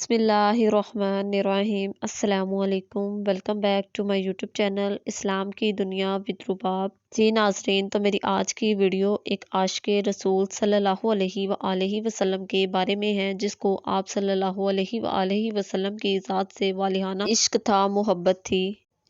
बिस्मिल्लाहिर्रहमानिर्रहीम। अस्सलाम वालेकुम। Welcome back to my YouTube channel इस्लाम की दुनिया विद रुबाब। जी नाज़रीन, तो मेरी आज की वीडियो एक आशिक़े रसूल सल्लल्लाहु अलैहि वसल्लम के बारे में है, जिसको आप सल्लल्लाहु अलैहि वसल्लम की ज़ात से वालिहाना इश्क था, मोहब्बत थी।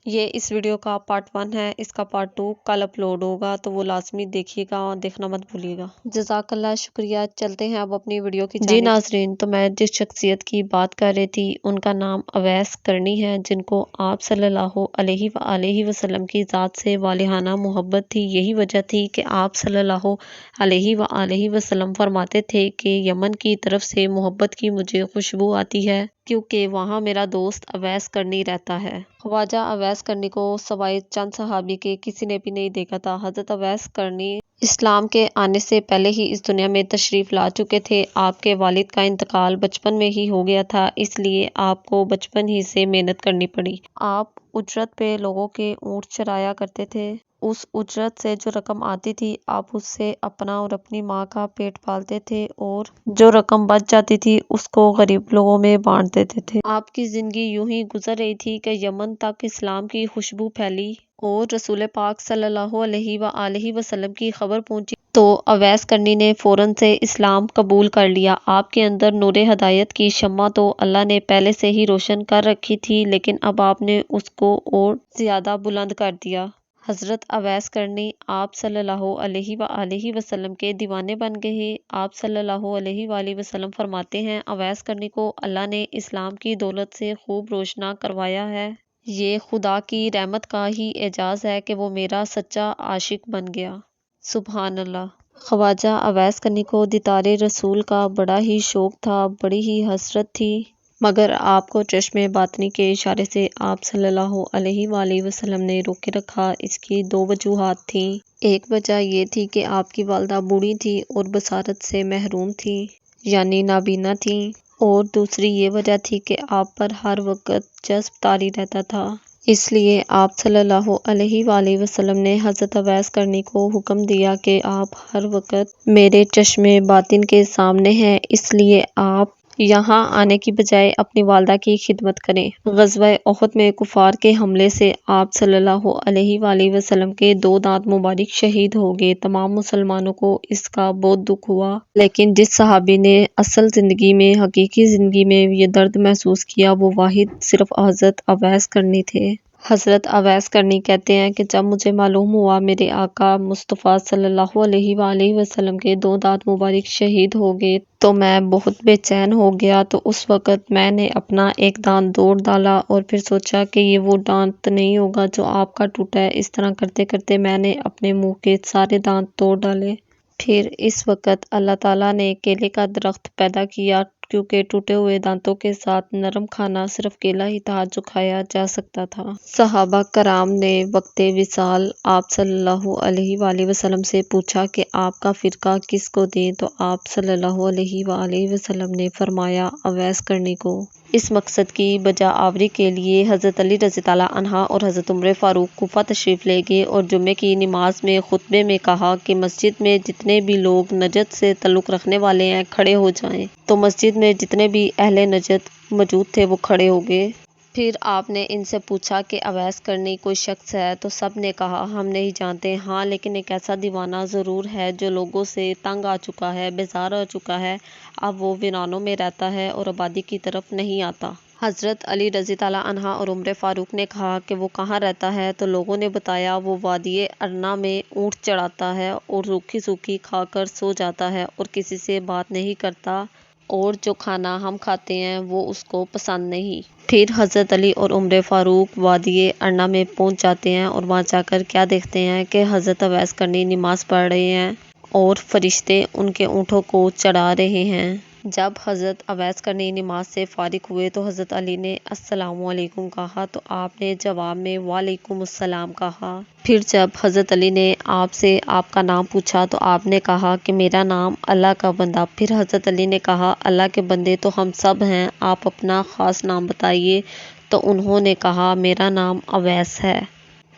ये इस वीडियो का पार्ट 1 है। इसका पार्ट 2 कल अपलोड होगा, तो वो लाजमी देखिएगा और देखना मत भूलिएगा। जज़ाकल्लाह, शुक्रिया। चलते हैं अब अपनी वीडियो की जी नाज़रीन, तो मैं जिस शख्सियत की बात कर रही थी उनका नाम अवैस करनी है, जिनको आप सल्लल्लाहु अलैहि वसल्लम की ज़ात से वालिहाना मोहब्बत थी। यही वजह थी कि आप सल्लल्लाहु अलैहि वसल्लम फरमाते थे कि यमन की तरफ से मोहब्बत की मुझे खुशबू आती है, क्योंकि वहाँ मेरा दोस्त अवैस करनी रहता है। ख्वाजा अवैस करनी को सवाए चंद सहाबी के किसी ने भी नहीं देखा था। हज़रत अवैस करनी इस्लाम के आने से पहले ही इस दुनिया में तशरीफ़ ला चुके थे। आपके वालिद का इंतकाल बचपन में ही हो गया था, इसलिए आपको बचपन ही से मेहनत करनी पड़ी। आप उजरत पे लोगों के ऊँट चराया करते थे। उस उजरत से जो रकम आती थी, आप उससे अपना और अपनी माँ का पेट पालते थे, और जो रकम बच जाती थी उसको गरीब लोगों में बांट देते थे। आपकी ज़िंदगी यूं ही गुजर रही थी कि यमन तक इस्लाम की खुशबू फैली और रसूल पाक सल्लल्लाहु अलैहि वसल्लम की खबर पहुंची, तो अवैस करनी ने फ़ौरन से इस्लाम कबूल कर लिया। आपके अंदर नूरे हदायत की शम्मा तो अल्लाह ने पहले से ही रोशन कर रखी थी, लेकिन अब आपने उसको और ज़्यादा बुलंद कर दिया। हज़रत अवैस करनी आप सल्लल्लाहु अलैहि वसल्लम के दीवाने बन गए। आप सल्लल्लाहु अलैहि वसल्लम फरमाते हैं, अवैस करनी को अल्लाह ने इस्लाम की दौलत से खूब रोशना करवाया है। ये खुदा की रहमत का ही एजाज़ है कि वो मेरा सच्चा आशिक बन गया। सुभान अल्लाह। ख्वाजा अवैस करनी को दीदारे रसूल का बड़ा ही शौक था, बड़ी ही हसरत थी, मगर आपको चश्मे बातनी के इशारे से आप सल्लल्लाहु अलैहि वसल्लम ने रोके रखा। इसकी 2 वजूहात थी। एक वजह ये थी कि आपकी वालदा बूढ़ी थी और बसारत से महरूम थी, यानी नाबीना थी, और दूसरी ये वजह थी कि आप पर हर वक्त जज्ब तारी रहता था। इसलिए आप सल्लल्लाहु अलैहि वसल्लम ने हज़रत अवैस करनी को हुक्म दिया कि आप हर वक्त मेरे चश्मे बातिन के सामने हैं, इसलिए आप यहाँ आने की बजाय अपनी वालदा की खिदमत करें। ग़ज़वा उहद में कुफार के हमले से आप सल्लल्लाहु अलैहि वसल्लम के 2 दांत मुबारक शहीद हो गए। तमाम मुसलमानों को इसका बहुत दुख हुआ, लेकिन जिस सहाबी ने असल ज़िंदगी में, हकीकी ज़िंदगी में ये दर्द महसूस किया, वो वाहिद सिर्फ हज़रत अवैस करनी थे। हज़रत अवैस करनी कहते हैं कि जब मुझे मालूम हुआ मेरे आका मुस्तफ़ा सल्लल्लाहु अलैहि वसल्लम के 2 दांत मुबारक शहीद हो गए, तो मैं बहुत बेचैन हो गया। तो उस वक़्त मैंने अपना एक दांत तोड़ डाला और फिर सोचा कि ये वो दांत नहीं होगा जो आपका टूटा है। इस तरह करते करते मैंने अपने मुंह के सारे दांत तोड़ डाले। फिर इस वक़्त अल्लाह ताला ने केले का दरख्त पैदा किया, क्योंकि टूटे हुए दांतों के साथ नरम खाना सिर्फ केला ही था जो खाया जा सकता था। सहाबा कराम ने वक्ते विसाल आप सल्लल्लाहु अलैहि वसल्लम से पूछा कि आपका फ़िरका किसको दें, तो आप सल्लल्लाहु अलैहि वसल्लम ने फरमाया, अवैस करनी को। इस मकसद की बजा आवरी के लिए हज़रत अली रज़ी ताला अन्हा और हज़रत उमर फ़ारूक कुफा तशरीफ़ ले गए और जुम्मे की नमाज में खुतबे में कहा कि मस्जिद में जितने भी लोग नजद से तल्लुक़ रखने वाले हैं, खड़े हो जाएं। तो मस्जिद में जितने भी अहले नजद मौजूद थे, वो खड़े हो गए। फिर आपने इनसे पूछा कि अवैस करनी कोई शख्स है, तो सब ने कहा, हम नहीं जानते। हाँ, लेकिन एक ऐसा दीवाना ज़रूर है जो लोगों से तंग आ चुका है, बेजार हो चुका है। अब वो वीरानों में रहता है और आबादी की तरफ नहीं आता। हज़रत अली रज़ी ताला अन्हा और उमर फ़ारूक ने कहा कि वो कहाँ रहता है, तो लोगों ने बताया वो वादी अरना में ऊँट चढ़ाता है और रूखी सूखी खाकर सो जाता है और किसी से बात नहीं करता, और जो खाना हम खाते हैं वो उसको पसंद नहीं। फिर हज़रत अली और उमर फ़ारूक वादी अरना में पहुंच जाते हैं और वहां जाकर क्या देखते हैं कि हज़रत अवैस करनी नमाज़ पढ़ रहे हैं और फरिश्ते उनके ऊँटों को चढ़ा रहे हैं। जब हज़रत अवैस करनी नमाज से फ़ारिग हुए तो हज़रत अली ने अस्सलामु अलैकुम कहा, तो आपने जवाब में वालेकुम अस्सलाम कहा। फिर जब हज़रत अली ने आपसे आपका नाम पूछा तो आपने कहा कि मेरा नाम अल्लाह का बंदा। फिर हज़रत अली ने कहा, अल्लाह के बंदे तो हम सब हैं, आप अपना ख़ास नाम बताइए। तो उन्होंने कहा, मेरा नाम अवैस है।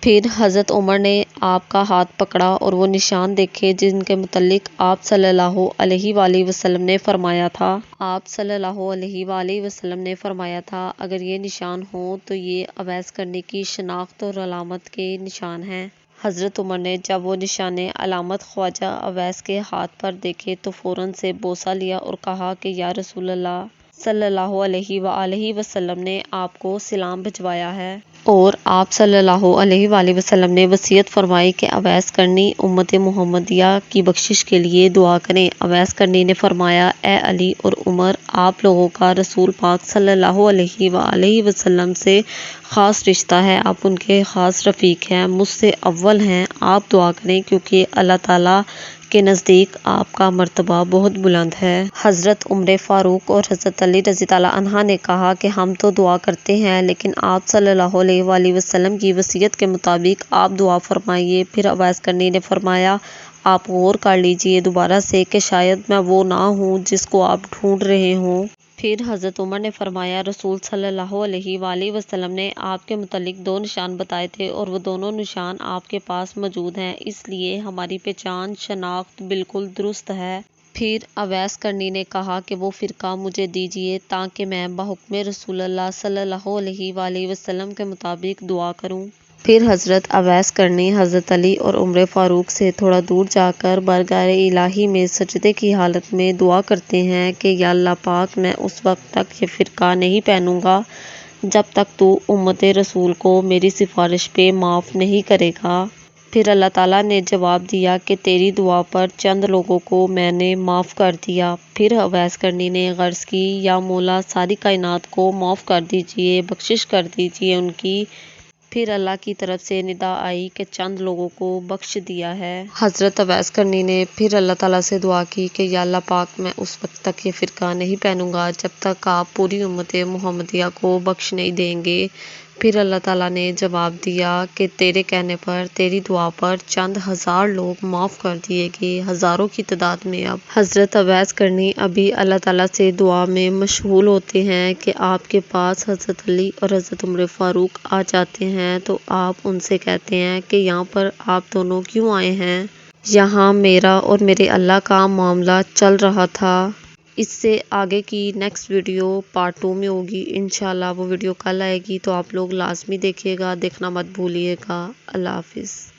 پھر حضرت عمر نے آپ کا ہاتھ پکڑا اور وہ نشان دیکھے جن کے متعلق آپ صلی اللہ علیہ وآلہ وسلم نے فرمایا تھا۔ آپ صلی اللہ علیہ وآلہ وسلم نے فرمایا تھا اگر یہ نشان ہوں تو یہ اویس کرنے کی شناخت اور علامت کے نشان ہیں۔ حضرت عمر نے جب وہ نشان علامت خواجہ اویس کے ہاتھ پر دیکھے تو فوراً سے بوسہ لیا اور کہا کہ یا رسول اللہ صلی اللہ علیہ وآلہ وسلم نے آپ کو سلام بھجوایا ہے، اور آپ صلی اللہ علیہ وآلہ وسلم نے وصیت فرمائی کہ اویس کرنی امت محمدیہ کی بخشش کے لیے دعا کریں۔ اویس کرنی نے فرمایا اے علی اور عمر، آپ لوگوں کا رسول پاک صلی اللہ علیہ وآلہ وسلم سے خاص رشتہ ہے، آپ ان کے خاص رفیق ہیں، مجھ سے اول ہیں، آپ دعا کریں کیونکہ اللہ تعالیٰ کے نزدیک آپ کا مرتبہ بہت بلند ہے۔ حضرت عمر فاروق اور حضرت علی رضی اللہ عنہ نے کہا کہ ہم تو دعا کرتے ہیں لیکن آپ صلی اللہ علیہ وآلہ وسلم کی وصیت کے مطابق آپ دعا فرمائیے۔ پھر اویس کرنی نے فرمایا آپ غور کر لیجئے دوبارہ سے کہ شاید میں وہ نہ ہوں جس کو آپ ڈھونڈ رہے ہوں۔ پھر حضرت عمر نے فرمایا رسول صلی اللہ علیہ وآلہ وسلم نے آپ کے متعلق دو نشان بتائے تھے اور وہ دونوں نشان آپ کے پاس موجود ہیں، اس لیے ہماری پہچان شناخت بالکل درست ہے۔ پھر اویس کرنی نے کہا کہ وہ فرقہ مجھے دیجئے تاکہ میں بحکم رسول اللہ صلی اللہ علیہ وآلہ وسلم کے مطابق دعا کروں۔ پھر حضرت اویس کرنی حضرت علی اور عمر فاروق سے تھوڑا دور جا کر بارگاہ الہی میں سجدے کی حالت میں دعا کرتے ہیں کہ یا اللہ پاک میں اس وقت تک یہ فرقہ نہیں پہنوں گا جب تک تو امت رسول کو میری سفارش پہ معاف نہیں کرے گا۔ پھر اللہ تعالیٰ نے جواب دیا کہ تیری دعا پر چند لوگوں کو میں نے معاف کر دیا۔ پھر اویس کرنی نے غرض کی یا مولا ساری کائنات کو معاف کر دیجئے، بخشش کر دیجئے ان کی۔ پھر اللہ کی طرف سے ندا آئی کہ چند لوگوں کو بخش دیا ہے۔ حضرت اویس کرنی نے پھر اللہ تعالیٰ سے دعا کی کہ یا اللہ پاک میں اس وقت تک یہ فرقہ نہیں پہنوں گا جب تک آپ پوری امت محمدیہ کو بخش نہیں دیں گے۔ پھر اللہ تعالیٰ نے جواب دیا کہ تیرے کہنے پر تیری دعا پر چند ہزار لوگ معاف کر دیے گئے، ہزاروں کی تعداد میں۔ اب حضرت اویس کرنی ابھی اللہ تعالیٰ سے دعا میں مشغول ہوتے ہیں کہ آپ کے پاس حضرت علی اور حضرت عمر فاروق آ جاتے ہیں تو آپ ان سے کہتے ہیں کہ یہاں پر آپ دونوں کیوں آئے ہیں؟ یہاں میرا اور میرے اللہ کا معاملہ چل رہا تھا۔ اس سے آگے کی نیکسٹ ویڈیو پارٹ 2 میں ہوگی انشاءاللہ۔ وہ ویڈیو کل آئے گی تو آپ لوگ لازمی دیکھیے گا، دیکھنا مت بھولیے گا۔ اللہ حافظ۔